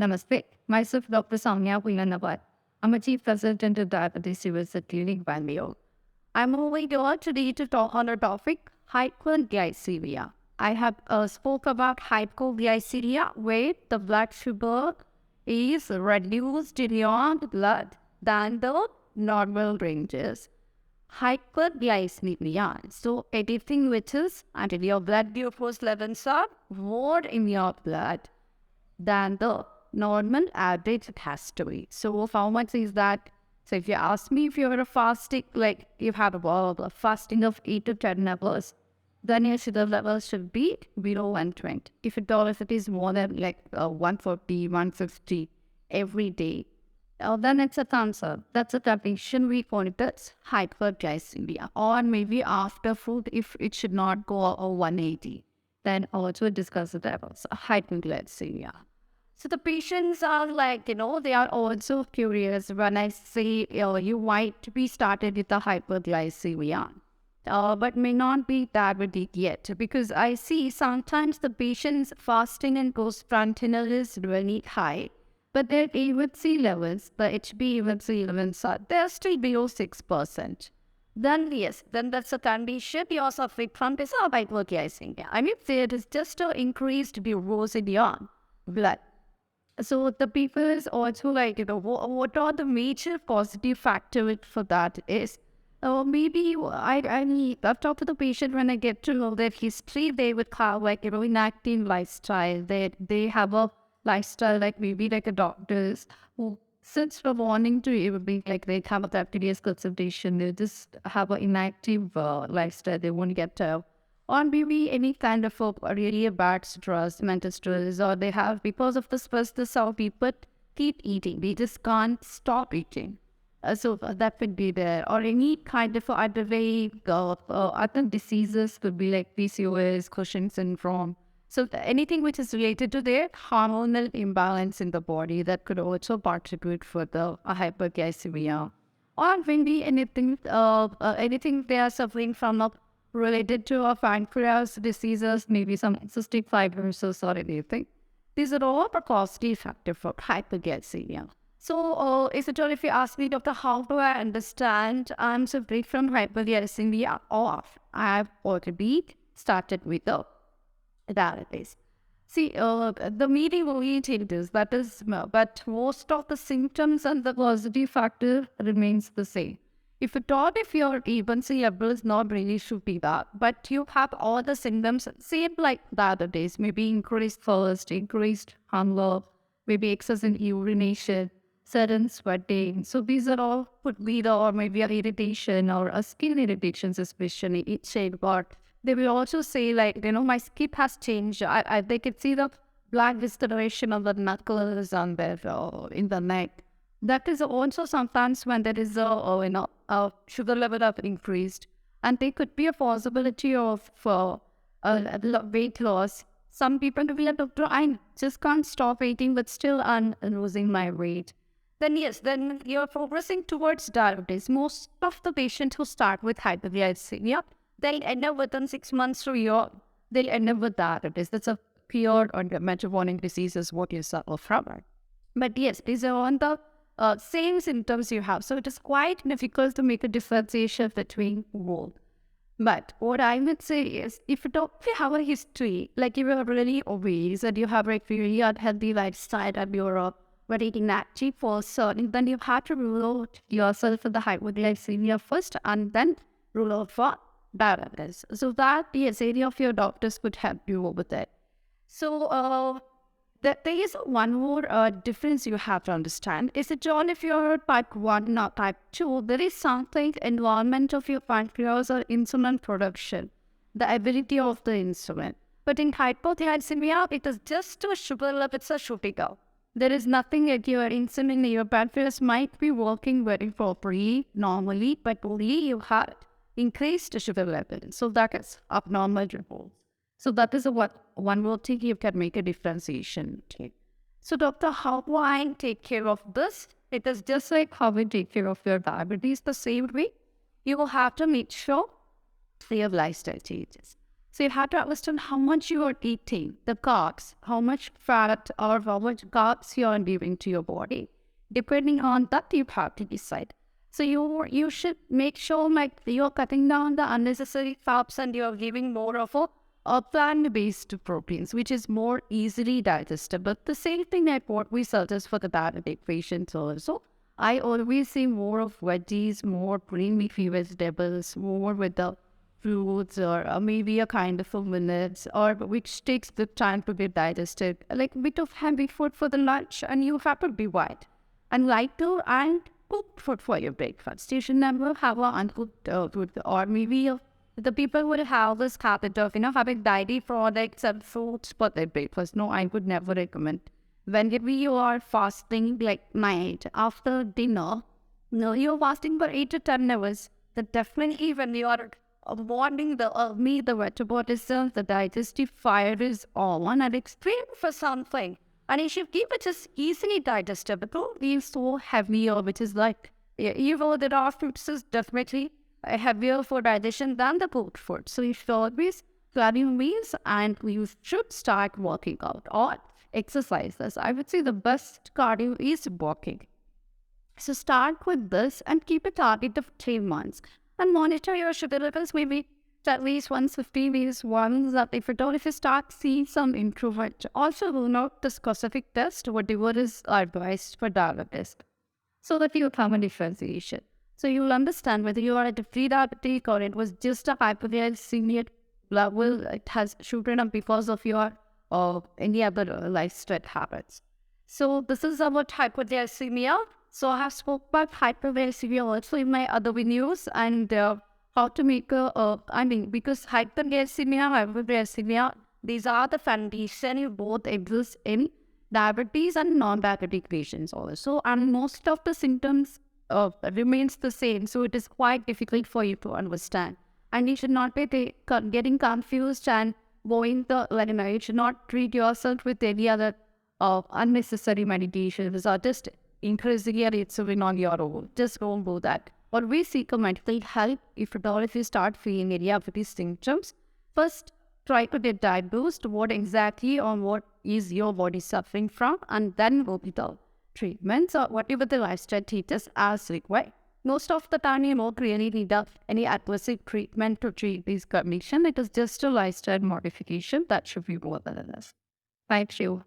Namaste. Myself, Dr. Soumya Puyanavad. I'm a Chief Consultant of Diabetes Service at Clinic Bangalore. I'm over here today to talk on a topic, hyperglycemia. I have spoke about hypoglycemia, where the blood sugar is reduced in your blood than the normal ranges. Hyperglycemia. So anything which is until your blood glucose levels are more in your blood than the normal average it has to be. So how much is that? So if you ask me, if you're a fasting, like you have a fasting of 8 to 10 hours, then your sugar level should be below 120. If it is more than 140, 150 every day, then it's a cancer. That's a condition we call it as hyperglycemia. Or maybe after food, if it should not go over 180, then also discuss it as hyperglycemia. So the patients are they are also curious when I say you might be started with the hyperglycemia, but may not be diabetic yet, because I see sometimes the patient's fasting and post-prandial is really high, but their A1C levels, the HbA1c levels they're still below 6%. Then yes, then that's a condition you're suffering from is hyperglycemia. I mean, there is just an increased glucose in your blood. So the people is also what are the major positive factors for that is, maybe I've talked to the patient when I get to know their history, they would have inactive lifestyle. They have a lifestyle maybe like a doctor's who since from morning to evening, they have a 30 days consultation, they just have an inactive lifestyle, they won't get or maybe any kind of a really bad stress, mental stress, or they have, because of the stress, this how people keep eating. They just can't stop eating. So that would be there. Or any kind of other way, other diseases could be like PCOS, Cushing's syndrome. So anything which is related to their hormonal imbalance in the body, that could also contribute for the hyperglycemia. Or maybe anything they are suffering from related to a pancreas diseases, maybe some cystic fibrosis or anything. These are all the causative factors for hyperglycemia. So, is it all if you ask me, Doctor, how do I understand I'm suffering from hyperglycemia, or I've already started with the diabetes? See, the meaning only changes, that is, but most of the symptoms and the causative factor remains the same. If your A1C level is not really should be that, but you have all the symptoms same like the other days, maybe increased thirst, increased hunger, maybe excess in urination, sudden sweating. So these are all could be or maybe an irritation or a skin irritations, especially itching. But they will also say my skin has changed. They can see the black discoloration of the knuckles and in the neck. That is also sometimes when there is a sugar level have increased, and there could be a possibility of weight loss. Some people will be like, Doctor, I just can't stop eating, but still I'm losing my weight. Then yes, then you're progressing towards diabetes. Most of the patients who start with hyperglycemia, they'll end up within 6 months to a year, they'll end up with diabetes. That's a pure or metabolic disease is what you suffer from. But yes, these are on the same symptoms you have. So it is quite difficult to make a differentiation between both. But what I would say is, if you have a history, like you are really obese and you have a really unhealthy lifestyle and you're a very inactive person, then you have to rule out yourself for the hypoglycemia first and then rule out for diabetes. So that, yes, any of your doctors could help you with it. So, there is one more difference you have to understand. Is it all if you're type 1 or type 2, there is something environment of your pancreas or insulin production, the ability of the insulin. But in hypoglycemia, it is just a sugar level, it's a shooting up. There is nothing at your insulin, your pancreas might be working very properly, normally, but only you have increased sugar level. So that is abnormal reports. So that is one more thing you can make a differentiation. Okay. So doctor, how do I take care of this? It is just like how we take care of your diabetes the same way. You will have to make sure your lifestyle changes. So you have to understand how much you are eating, the carbs, how much fat or how much carbs you are giving to your body. Depending on that, you have to decide. So you should make sure like you're cutting down the unnecessary carbs and you're giving more of a plant-based proteins, which is more easily digestible. The same thing like what we suggest for the diabetic patients also. I always say more of veggies, more green leafy vegetables, more with the fruits or maybe a kind of a millets or which takes the time to get digested. Like a bit of heavy food for the lunch and you have to be white. And lighter and cooked food for your breakfast. You should never have an uncooked food or maybe the people would have this habit of, having dairy products and fruits for their breakfast. No, I would never recommend. Whenever you are fasting like night after dinner, no, you're fasting for 8 to 10 hours. Then definitely when you are wanting the meat, the metabolism, the digestive fire is on and it's craving for something. And you should keep it just easily digestible. Don't be so heavier, which is like, the raw fruits is definitely heavier for digestion than the cooked food. So you should always plan your meals and you should start working out or exercises. I would say the best cardio is walking. So start with this and keep a target of 3 months and monitor your sugar levels maybe at least once 50 days once. That if you start seeing some improvement, also do not the specific test whatever is advised for diabetes so that you have a differentiation. So you will understand whether you are at a pre-diabetic or it was just a hyperglycemia level, it has shooten up because of your any other lifestyle habits. So this is about hyperglycemia. So I have spoke about hyperglycemia also in my other videos and how to make because hyperglycemia, these are the foundation you both exist in diabetes and non-diabetic patients also. And most of the symptoms remains the same. So it is quite difficult for you to understand. And you should not be getting confused and going you should not treat yourself with any other unnecessary medications or just increasing your insulin on your own. Just don't do that. Or we seek a medical help if at all if you start feeling any of these symptoms. First, try to get diagnosed what exactly or what is your body suffering from and then go with the treatments or whatever the lifestyle teaches as required. Most of the time, you won't really need any aggressive treatment to treat this condition. It is just a lifestyle modification that should be more than enough. Thank you.